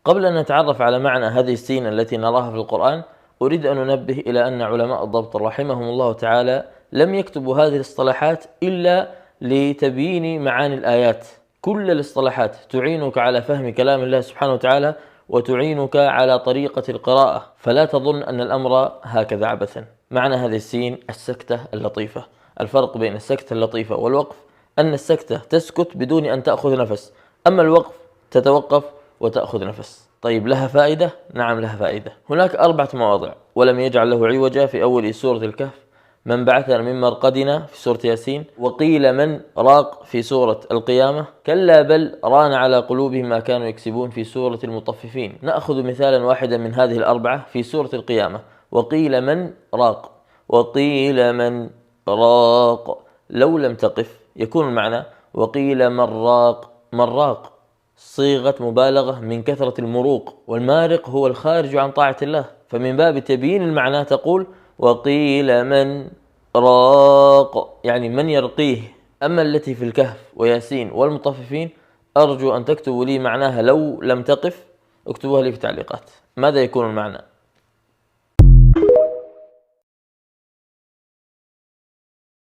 قبل أن نتعرف على معنى هذه السين التي نراها في القرآن، أريد أن ننبه إلى أن علماء الضبط رحمهم الله تعالى لم يكتبوا هذه الاصطلاحات إلا لتبيين معاني الآيات. كل الاصطلاحات تعينك على فهم كلام الله سبحانه وتعالى وتعينك على طريقة القراءة، فلا تظن أن الأمر هكذا عبثا. معنى هذه السين السكتة اللطيفة. الفرق بين السكتة اللطيفة والوقف أن السكتة تسكت بدون أن تأخذ نفس، أما الوقف تتوقف وتأخذ نفس. طيب لها فائدة؟ نعم لها فائدة. هناك 4 مواضع: ولم يجعل له عوجا في أول سورة الكهف، من بعثنا من مرقدنا في سورة ياسين، وقيل من راق في سورة القيامة، كلا بل ران على قلوبهم ما كانوا يكسبون في سورة المطففين. نأخذ مثالا واحدا من هذه ال4 في سورة القيامة: وقيل من راق، وقيل من راق. لو لم تقف يكون المعنى وقيل من راق. من راق صيغة مبالغة من كثرة المروق، والمارق هو الخارج عن طاعة الله، فمن باب تبيين المعنى تقول وقيل من راق، يعني من يرقيه. أما التي في الكهف وياسين والمطففين أرجو أن تكتبوا لي معناها لو لم تقف، اكتبوها لي في التعليقات. ماذا يكون المعنى؟